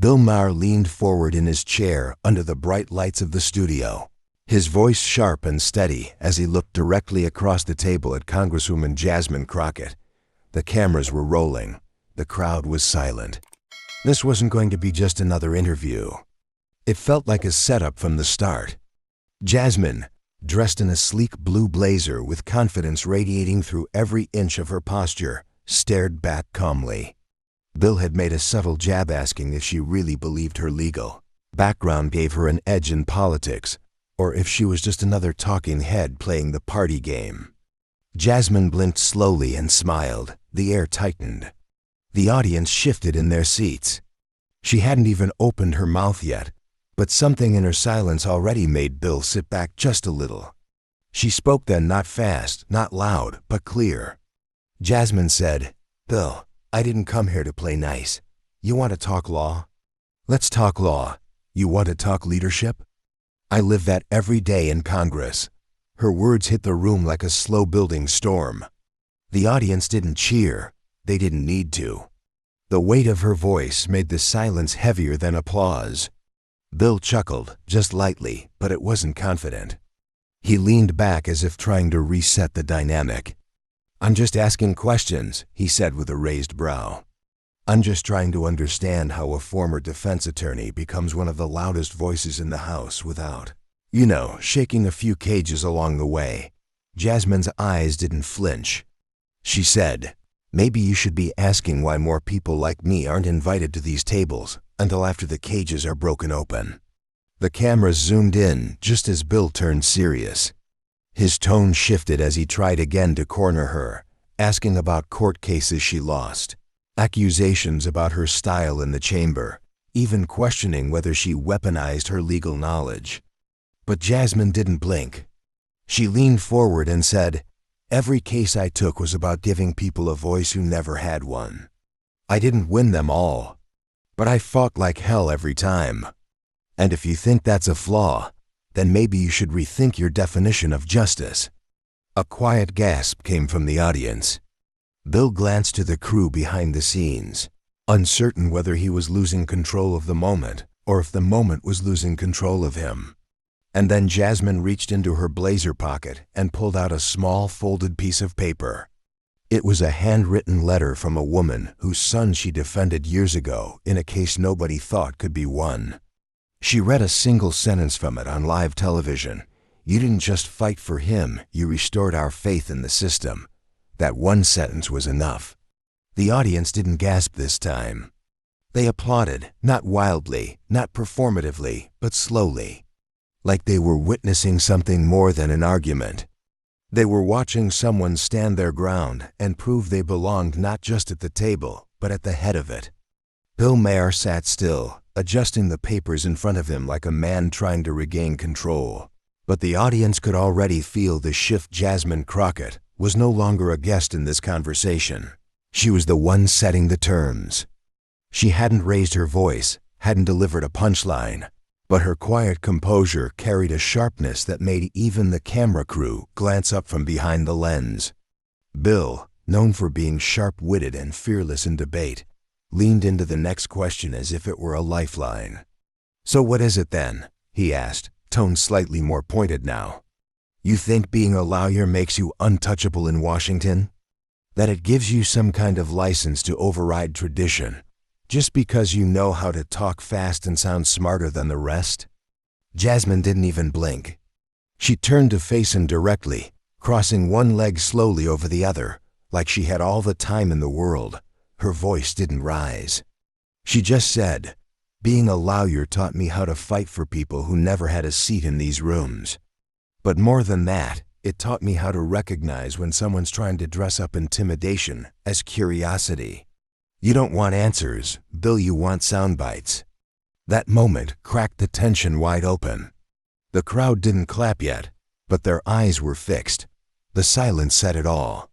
Maher leaned forward in his chair under the bright lights of the studio, his voice sharp and steady as he looked directly across the table at Congresswoman Jasmine Crockett. The cameras were rolling. The crowd was silent. This wasn't going to be just another interview. It felt like a setup from the start. Jasmine, dressed in a sleek blue blazer with confidence radiating through every inch of her posture, stared back calmly. Bill had made a subtle jab asking if she really believed her legal background gave her an edge in politics, or if she was just another talking head playing the party game. Jasmine blinked slowly and smiled. The air tightened. The audience shifted in their seats. She hadn't even opened her mouth yet, but something in her silence already made Bill sit back just a little. She spoke then, not fast, not loud, but clear. Jasmine said, "Bill, I didn't come here to play nice. You want to talk law? Let's talk law. You want to talk leadership? I live that every day in Congress." Her words hit the room like a slow-building storm. The audience didn't cheer. They didn't need to. The weight of her voice made the silence heavier than applause. Bill chuckled, just lightly, but it wasn't confident. He leaned back as if trying to reset the dynamic. "I'm just asking questions," he said with a raised brow. "I'm just trying to understand how a former defense attorney becomes one of the loudest voices in the House without, shaking a few cages along the way." Jasmine's eyes didn't flinch. She said, "Maybe you should be asking why more people like me aren't invited to these tables until after the cages are broken open." The cameras zoomed in just as Bill turned serious. His tone shifted as he tried again to corner her, asking about court cases she lost, accusations about her style in the chamber, even questioning whether she weaponized her legal knowledge. But Jasmine didn't blink. She leaned forward and said, "Every case I took was about giving people a voice who never had one. I didn't win them all, but I fought like hell every time. And if you think that's a flaw, then maybe you should rethink your definition of justice." A quiet gasp came from the audience. Bill glanced to the crew behind the scenes, uncertain whether he was losing control of the moment or if the moment was losing control of him. And then Jasmine reached into her blazer pocket and pulled out a small folded piece of paper. It was a handwritten letter from a woman whose son she defended years ago in a case nobody thought could be won. She read a single sentence from it on live television. "You didn't just fight for him, you restored our faith in the system." That one sentence was enough. The audience didn't gasp this time. They applauded, not wildly, not performatively, but slowly, like they were witnessing something more than an argument. They were watching someone stand their ground and prove they belonged not just at the table, but at the head of it. Bill Maher sat still, adjusting the papers in front of him like a man trying to regain control. But the audience could already feel the shift. Jasmine Crockett was no longer a guest in this conversation. She was the one setting the terms. She hadn't raised her voice, hadn't delivered a punchline, but her quiet composure carried a sharpness that made even the camera crew glance up from behind the lens. Bill, known for being sharp-witted and fearless in debate, leaned into the next question as if it were a lifeline. "So what is it then?" he asked, tone slightly more pointed now. "You think being a lawyer makes you untouchable in Washington? That it gives you some kind of license to override tradition, just because you know how to talk fast and sound smarter than the rest?" Jasmine didn't even blink. She turned to face him directly, crossing one leg slowly over the other, like she had all the time in the world. Her voice didn't rise. She just said, "Being a lawyer taught me how to fight for people who never had a seat in these rooms. But more than that, it taught me how to recognize when someone's trying to dress up intimidation as curiosity. You don't want answers, Bill, you want sound bites." That moment cracked the tension wide open. The crowd didn't clap yet, but their eyes were fixed. The silence said it all.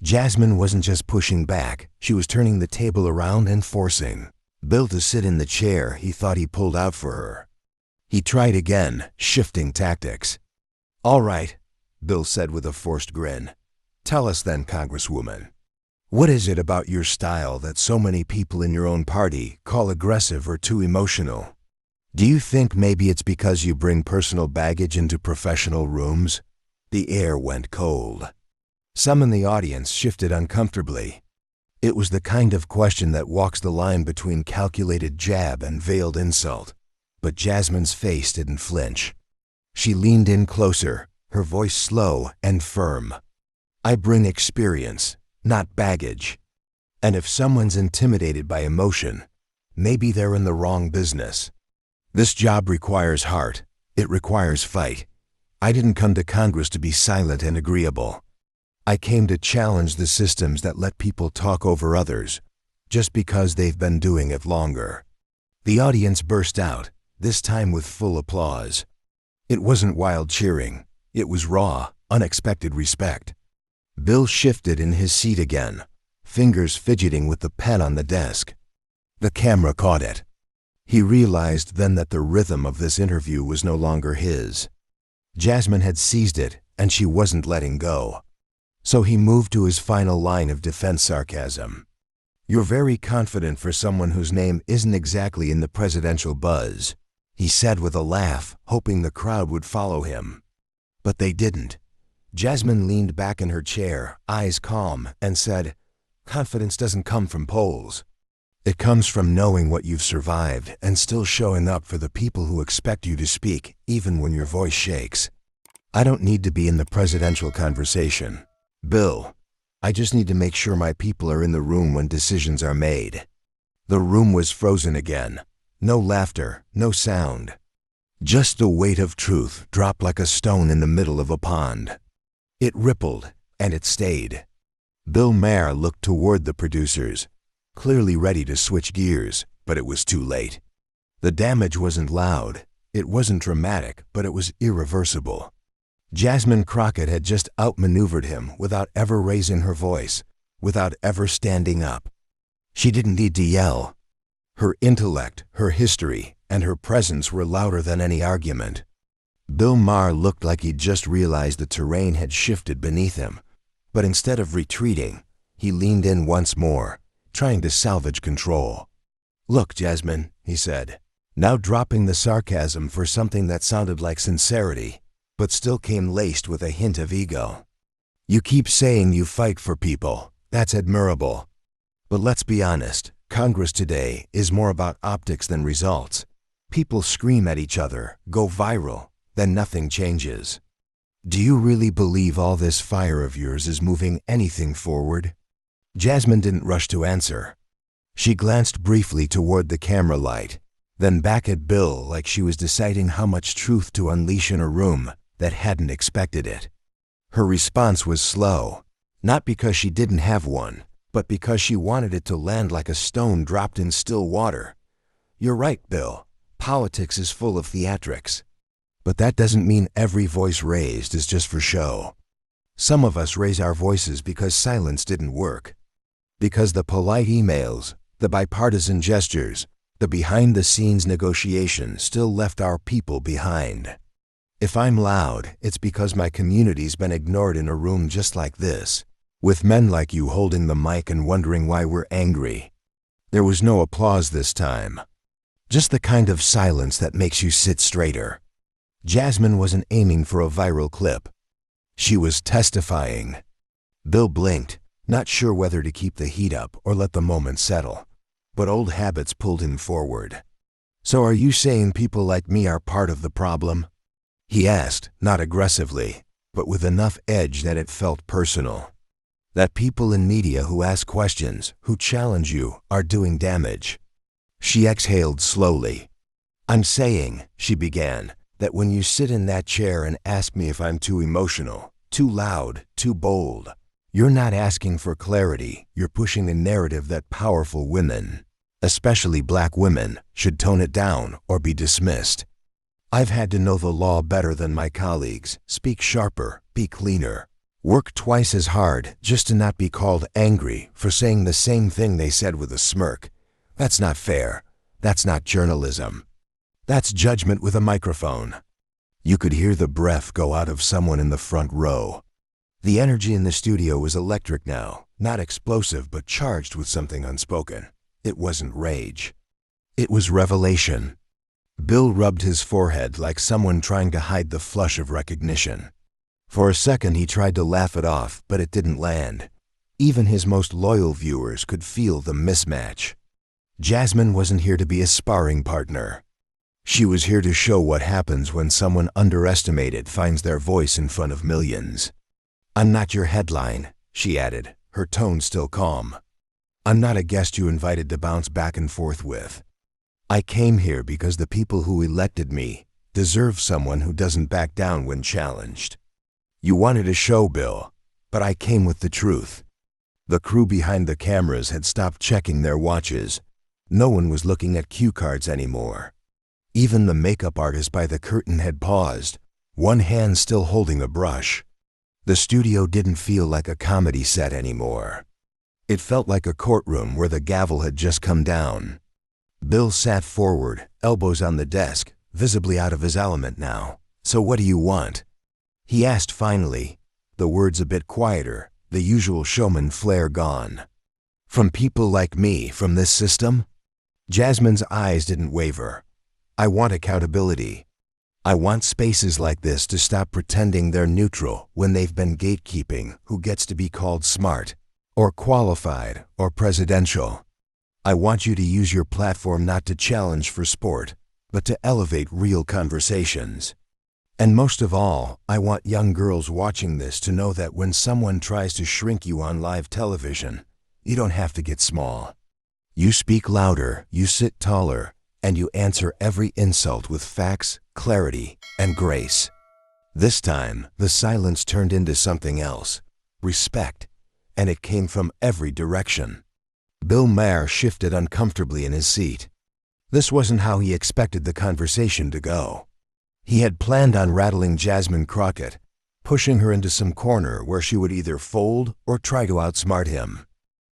Jasmine wasn't just pushing back, she was turning the table around and forcing Bill to sit in the chair he thought he pulled out for her. He tried again, shifting tactics. "All right," Bill said with a forced grin. "Tell us then, Congresswoman. What is it about your style that so many people in your own party call aggressive or too emotional? Do you think maybe it's because you bring personal baggage into professional rooms? The air went cold. Some in the audience shifted uncomfortably. It was the kind of question that walks the line between calculated jab and veiled insult. But Jasmine's face didn't flinch. She leaned in closer, her voice slow and firm. I bring experience, not baggage. And if someone's intimidated by emotion, maybe they're in the wrong business. This job requires heart. It requires fight. I didn't come to Congress to be silent and agreeable. I came to challenge the systems that let people talk over others, just because they've been doing it longer. The audience burst out, this time with full applause. It wasn't wild cheering. It was raw, unexpected respect. Bill shifted in his seat again, fingers fidgeting with the pen on the desk. The camera caught it. He realized then that the rhythm of this interview was no longer his. Jasmine had seized it, and she wasn't letting go. So he moved to his final line of defense sarcasm. You're very confident for someone whose name isn't exactly in the presidential buzz, he said with a laugh, hoping the crowd would follow him. But they didn't. Jasmine leaned back in her chair, eyes calm, and said, confidence doesn't come from polls. It comes from knowing what you've survived and still showing up for the people who expect you to speak, even when your voice shakes. I don't need to be in the presidential conversation, Bill. I just need to make sure my people are in the room when decisions are made. The room was frozen again. No laughter, no sound. Just the weight of truth dropped like a stone in the middle of a pond. It rippled, and it stayed. Bill Maher looked toward the producers, clearly ready to switch gears, but it was too late. The damage wasn't loud, it wasn't dramatic, but it was irreversible. Jasmine Crockett had just outmaneuvered him without ever raising her voice, without ever standing up. She didn't need to yell. Her intellect, her history, and her presence were louder than any argument. Bill Maher looked like he'd just realized the terrain had shifted beneath him, but instead of retreating, he leaned in once more, trying to salvage control. Look, Jasmine, he said, now dropping the sarcasm for something that sounded like sincerity, but still came laced with a hint of ego. You keep saying you fight for people. That's admirable. But let's be honest, Congress today is more about optics than results. People scream at each other, go viral, then nothing changes. Do you really believe all this fire of yours is moving anything forward? Jasmine didn't rush to answer. She glanced briefly toward the camera light, then back at Bill like she was deciding how much truth to unleash in a room that hadn't expected it. Her response was slow, not because she didn't have one, but because she wanted it to land like a stone dropped in still water. You're right, Bill. Politics is full of theatrics. But that doesn't mean every voice raised is just for show. Some of us raise our voices because silence didn't work. Because the polite emails, the bipartisan gestures, the behind-the-scenes negotiations still left our people behind. If I'm loud, it's because my community's been ignored in a room just like this, with men like you holding the mic and wondering why we're angry. There was no applause this time. Just the kind of silence that makes you sit straighter. Jasmine wasn't aiming for a viral clip. She was testifying. Bill blinked, not sure whether to keep the heat up or let the moment settle. But old habits pulled him forward. So are you saying people like me are part of the problem? He asked, not aggressively, but with enough edge that it felt personal. That people in media who ask questions, who challenge you, are doing damage. She exhaled slowly. I'm saying, she began, that when you sit in that chair and ask me if I'm too emotional, too loud, too bold, you're not asking for clarity, you're pushing a narrative that powerful women, especially black women, should tone it down or be dismissed. I've had to know the law better than my colleagues, speak sharper, be cleaner, work twice as hard just to not be called angry for saying the same thing they said with a smirk. That's not fair. That's not journalism. That's judgment with a microphone. You could hear the breath go out of someone in the front row. The energy in the studio was electric now, not explosive but charged with something unspoken. It wasn't rage. It was revelation. Bill rubbed his forehead like someone trying to hide the flush of recognition. For a second he tried to laugh it off, but it didn't land. Even his most loyal viewers could feel the mismatch. Jasmine wasn't here to be a sparring partner. She was here to show what happens when someone underestimated finds their voice in front of millions. "I'm not your headline," she added, her tone still calm. "I'm not a guest you invited to bounce back and forth with. I came here because the people who elected me deserve someone who doesn't back down when challenged. You wanted a show, Bill, but I came with the truth." The crew behind the cameras had stopped checking their watches. No one was looking at cue cards anymore. Even the makeup artist by the curtain had paused, one hand still holding a brush. The studio didn't feel like a comedy set anymore. It felt like a courtroom where the gavel had just come down. Bill sat forward, elbows on the desk, visibly out of his element now. "So what do you want?" he asked finally, the words a bit quieter, the usual showman flair gone. "From people like me, from this system?" Jasmine's eyes didn't waver. "I want accountability. I want spaces like this to stop pretending they're neutral when they've been gatekeeping who gets to be called smart, or qualified, or presidential. I want you to use your platform not to challenge for sport, but to elevate real conversations. And most of all, I want young girls watching this to know that when someone tries to shrink you on live television, you don't have to get small. You speak louder, you sit taller, and you answer every insult with facts, clarity, and grace." This time, the silence turned into something else, respect, and it came from every direction. Bill Maher shifted uncomfortably in his seat. This wasn't how he expected the conversation to go. He had planned on rattling Jasmine Crockett, pushing her into some corner where she would either fold or try to outsmart him.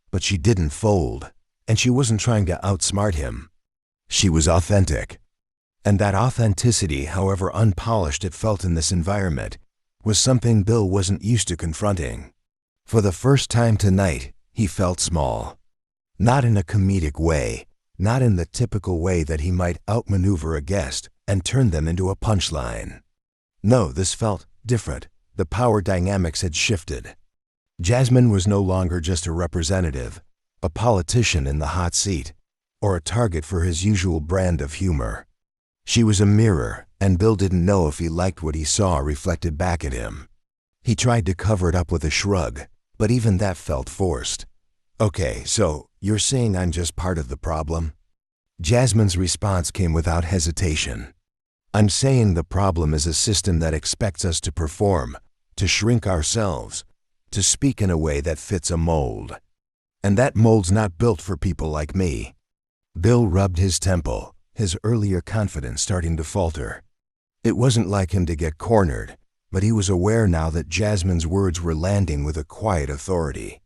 But she didn't fold, and she wasn't trying to outsmart him. She was authentic. And that authenticity, however unpolished it felt in this environment, was something Bill wasn't used to confronting. For the first time tonight, he felt small. Not in a comedic way, not in the typical way that he might outmaneuver a guest and turn them into a punchline. No, this felt different. The power dynamics had shifted. Jasmine was no longer just a representative, a politician in the hot seat, or a target for his usual brand of humor. She was a mirror, and Bill didn't know if he liked what he saw reflected back at him. He tried to cover it up with a shrug, but even that felt forced. "Okay, so you're saying I'm just part of the problem?" Jasmine's response came without hesitation. "I'm saying the problem is a system that expects us to perform, to shrink ourselves, to speak in a way that fits a mold. And that mold's not built for people like me." Bill rubbed his temple, his earlier confidence starting to falter. It wasn't like him to get cornered, but he was aware now that Jasmine's words were landing with a quiet authority.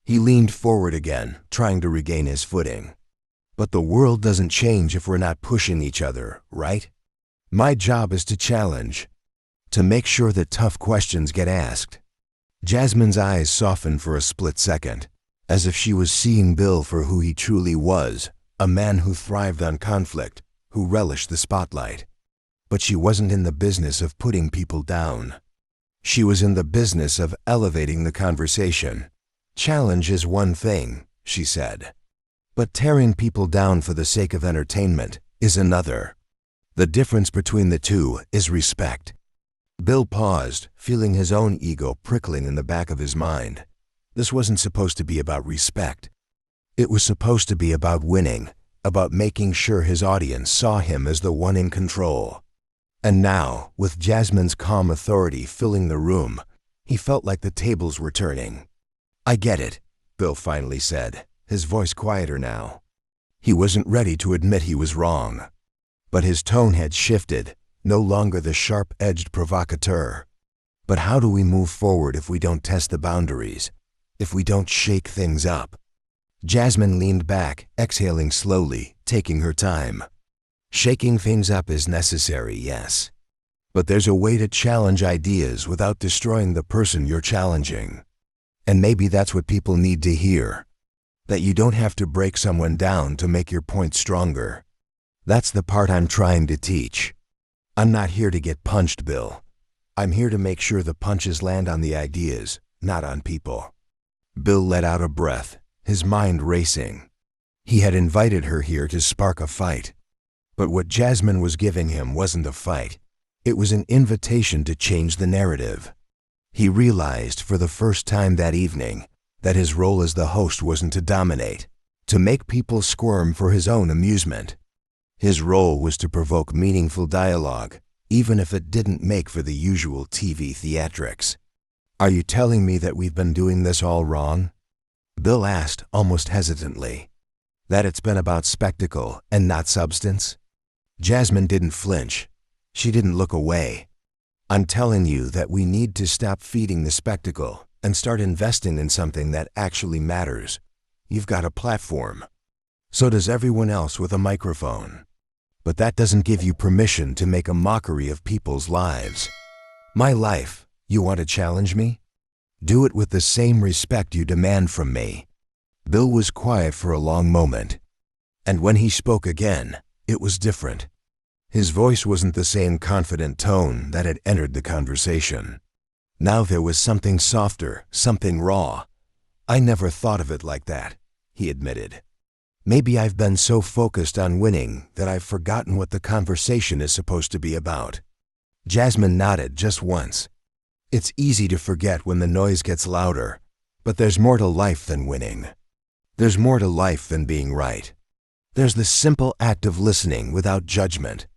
He leaned forward again, trying to regain his footing. "But the world doesn't change if we're not pushing each other, right? My job is to challenge, to make sure that tough questions get asked." Jasmine's eyes softened for a split second, as if she was seeing Bill for who he truly was, a man who thrived on conflict, who relished the spotlight. But she wasn't in the business of putting people down. She was in the business of elevating the conversation. "Challenge is one thing," she said, "but tearing people down for the sake of entertainment is another. The difference between the two is respect." Bill paused, feeling his own ego prickling in the back of his mind. This wasn't supposed to be about respect. It was supposed to be about winning, about making sure his audience saw him as the one in control. And now, with Jasmine's calm authority filling the room, he felt like the tables were turning. "I get it," Bill finally said, his voice quieter now. He wasn't ready to admit he was wrong. But his tone had shifted, no longer the sharp-edged provocateur. "But how do we move forward if we don't test the boundaries, if we don't shake things up?" Jasmine leaned back, exhaling slowly, taking her time. "Shaking things up is necessary, yes. But there's a way to challenge ideas without destroying the person you're challenging. And maybe that's what people need to hear. That you don't have to break someone down to make your point stronger. That's the part I'm trying to teach. I'm not here to get punched, Bill. I'm here to make sure the punches land on the ideas, not on people. Bill let out a breath, his mind racing. He had invited her here to spark a fight. But what Jasmine was giving him wasn't a fight. It was an invitation to change the narrative. He realized for the first time that evening that his role as the host wasn't to dominate, to make people squirm for his own amusement. His role was to provoke meaningful dialogue, even if it didn't make for the usual TV theatrics. Are you telling me that we've been doing this all wrong? Bill asked almost hesitantly. That it's been about spectacle and not substance? Jasmine didn't flinch. She didn't look away. I'm telling you that we need to stop feeding the spectacle and start investing in something that actually matters. You've got a platform. So does everyone else with a microphone. But that doesn't give you permission to make a mockery of people's lives. My life, you want to challenge me? Do it with the same respect you demand from me. Bill was quiet for a long moment. And when he spoke again, it was different. His voice wasn't the same confident tone that had entered the conversation. Now there was something softer, something raw. I never thought of it like that, he admitted. Maybe I've been so focused on winning that I've forgotten what the conversation is supposed to be about. Jasmine nodded just once. It's easy to forget when the noise gets louder, but there's more to life than winning. There's more to life than being right. There's the simple act of listening without judgment.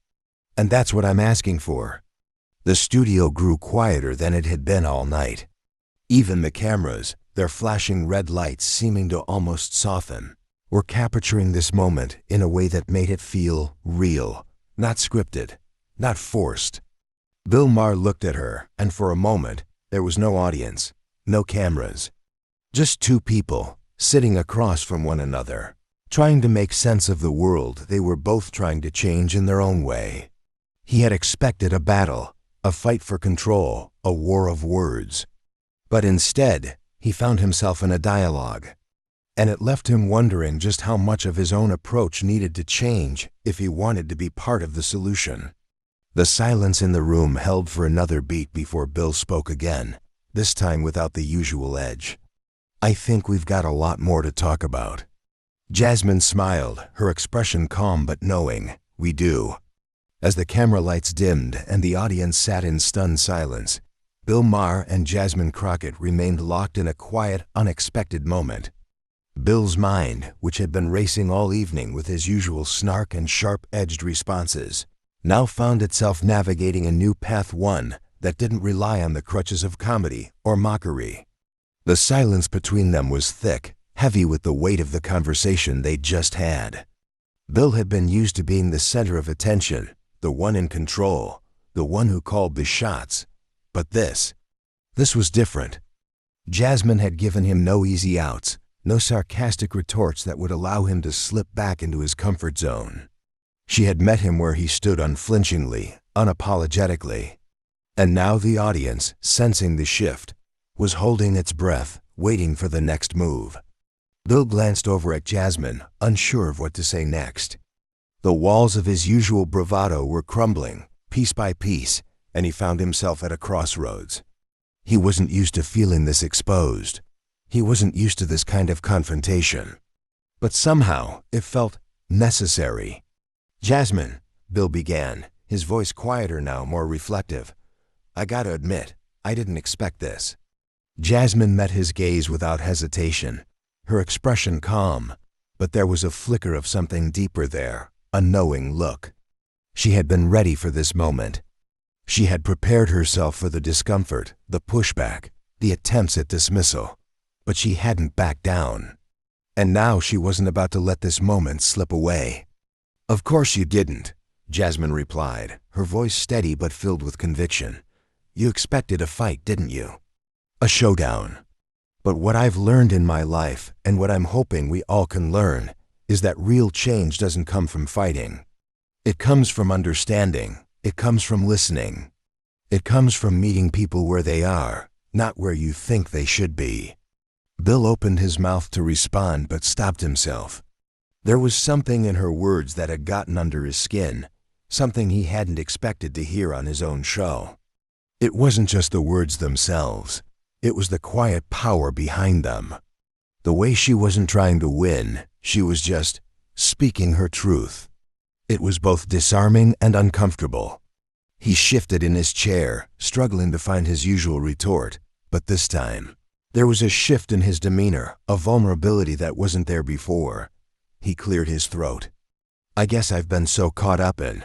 And that's what I'm asking for. The studio grew quieter than it had been all night. Even the cameras, their flashing red lights seeming to almost soften, were capturing this moment in a way that made it feel real, not scripted, not forced. Bill Maher looked at her, and for a moment, there was no audience, no cameras. Just two people, sitting across from one another, trying to make sense of the world they were both trying to change in their own way. He had expected a battle, a fight for control, a war of words. But instead, he found himself in a dialogue. And it left him wondering just how much of his own approach needed to change if he wanted to be part of the solution. The silence in the room held for another beat before Bill spoke again, this time without the usual edge. I think we've got a lot more to talk about. Jasmine smiled, her expression calm but knowing. We do. As the camera lights dimmed and the audience sat in stunned silence, Bill Maher and Jasmine Crockett remained locked in a quiet, unexpected moment. Bill's mind, which had been racing all evening with his usual snark and sharp-edged responses, now found itself navigating a new path, one that didn't rely on the crutches of comedy or mockery. The silence between them was thick, heavy with the weight of the conversation they'd just had. Bill had been used to being the center of attention, the one in control, the one who called the shots. But this was different. Jasmine had given him no easy outs, no sarcastic retorts that would allow him to slip back into his comfort zone. She had met him where he stood unflinchingly, unapologetically. And now the audience, sensing the shift, was holding its breath, waiting for the next move. Bill glanced over at Jasmine, unsure of what to say next. The walls of his usual bravado were crumbling, piece by piece, and he found himself at a crossroads. He wasn't used to feeling this exposed. He wasn't used to this kind of confrontation. But somehow, it felt necessary. Jasmine, Bill began, his voice quieter now, more reflective. I gotta admit, I didn't expect this. Jasmine met his gaze without hesitation, her expression calm, but there was a flicker of something deeper there, a knowing look. She had been ready for this moment. She had prepared herself for the discomfort, the pushback, the attempts at dismissal, but she hadn't backed down. And now she wasn't about to let this moment slip away. Of course you didn't, Jasmine replied, her voice steady but filled with conviction. You expected a fight, didn't you? A showdown. But what I've learned in my life, and what I'm hoping we all can learn, is that real change doesn't come from fighting. It comes from understanding. It comes from listening. It comes from meeting people where they are, not where you think they should be. Bill opened his mouth to respond but stopped himself. There was something in her words that had gotten under his skin, something he hadn't expected to hear on his own show. It wasn't just the words themselves, it was the quiet power behind them. The way she wasn't trying to win, she was just speaking her truth. It was both disarming and uncomfortable. He shifted in his chair, struggling to find his usual retort, but this time, there was a shift in his demeanor, a vulnerability that wasn't there before. He cleared his throat. I guess I've been so caught up in,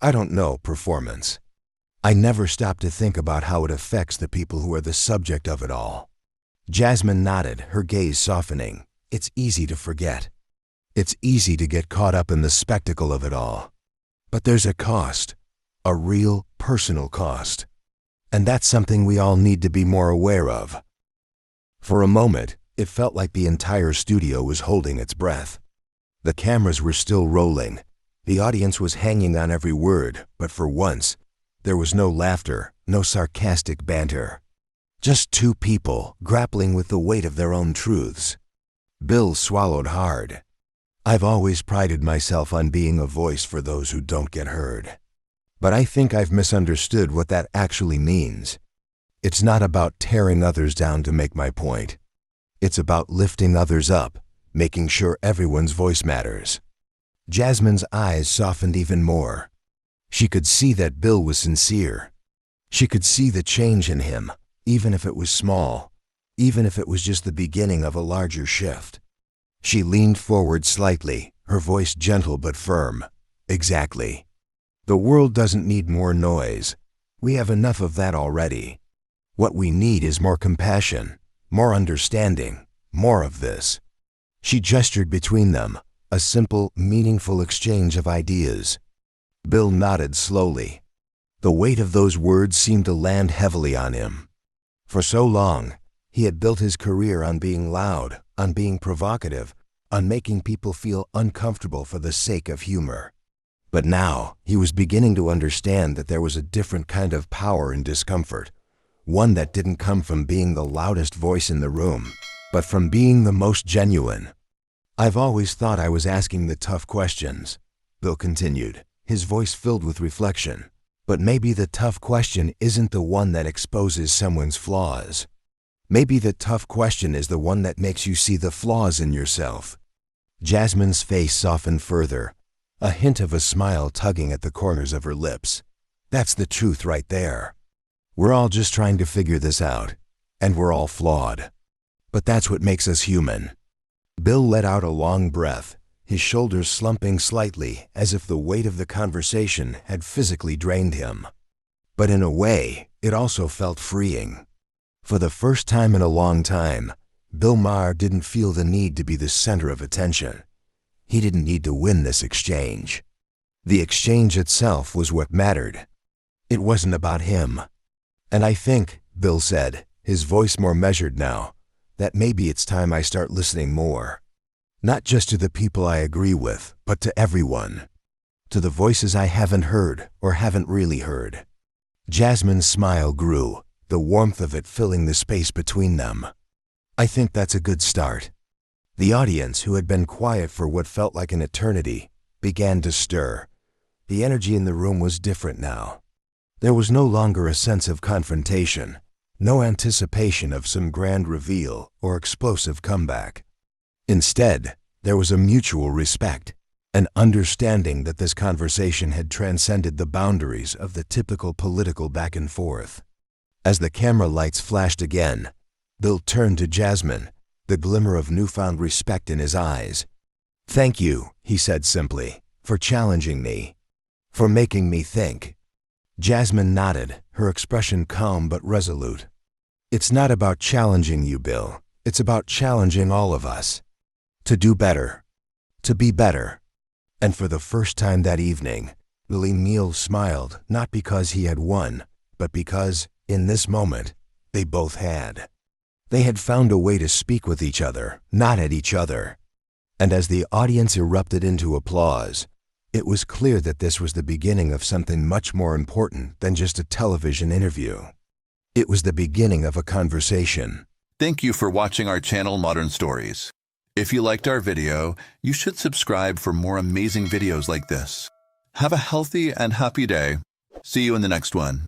I don't know, performance. I never stop to think about how it affects the people who are the subject of it all. Jasmine nodded, her gaze softening. It's easy to forget. It's easy to get caught up in the spectacle of it all. But there's a cost, a real personal cost. And that's something we all need to be more aware of. For a moment, it felt like the entire studio was holding its breath. The cameras were still rolling. The audience was hanging on every word, but for once, there was no laughter, no sarcastic banter. Just two people grappling with the weight of their own truths. Bill swallowed hard. I've always prided myself on being a voice for those who don't get heard. But I think I've misunderstood what that actually means. It's not about tearing others down to make my point. It's about lifting others up, making sure everyone's voice matters. Jasmine's eyes softened even more. She could see that Bill was sincere. She could see the change in him, even if it was small, even if it was just the beginning of a larger shift. She leaned forward slightly, her voice gentle but firm. Exactly. The world doesn't need more noise. We have enough of that already. What we need is more compassion, more understanding, more of this. She gestured between them, a simple, meaningful exchange of ideas. Bill nodded slowly. The weight of those words seemed to land heavily on him. For so long, he had built his career on being loud, on being provocative, on making people feel uncomfortable for the sake of humor. But now, he was beginning to understand that there was a different kind of power in discomfort, one that didn't come from being the loudest voice in the room, but from being the most genuine. I've always thought I was asking the tough questions, Bill continued, his voice filled with reflection. But maybe the tough question isn't the one that exposes someone's flaws. Maybe the tough question is the one that makes you see the flaws in yourself. Jasmine's face softened further, a hint of a smile tugging at the corners of her lips. That's the truth right there. We're all just trying to figure this out, and we're all flawed. But that's what makes us human. Bill let out a long breath, his shoulders slumping slightly as if the weight of the conversation had physically drained him. But in a way, it also felt freeing. For the first time in a long time, Bill Maher didn't feel the need to be the center of attention. He didn't need to win this exchange. The exchange itself was what mattered. It wasn't about him. And I think, Bill said, his voice more measured now, that maybe it's time I start listening more. Not just to the people I agree with, but to everyone. To the voices I haven't heard or haven't really heard. Jasmine's smile grew, the warmth of it filling the space between them. I think that's a good start. The audience, who had been quiet for what felt like an eternity, began to stir. The energy in the room was different now. There was no longer a sense of confrontation, no anticipation of some grand reveal or explosive comeback. Instead, there was a mutual respect, an understanding that this conversation had transcended the boundaries of the typical political back and forth. As the camera lights flashed again, Bill turned to Jasmine, the glimmer of newfound respect in his eyes. "Thank you," he said simply, "for challenging me, for making me think." Jasmine nodded, her expression calm but resolute. "It's not about challenging you, Bill. It's about challenging all of us. To do better. To be better." And for the first time that evening, Neil smiled, not because he had won, but because, in this moment, they both had. They had found a way to speak with each other, not at each other. And as the audience erupted into applause, It was clear that this was the beginning of something much more important than just a television interview. It was the beginning of a conversation. Thank you for watching our channel Modern Stories. If you liked our video, you should subscribe for more amazing videos like this. Have a healthy and happy day. See you in the next one.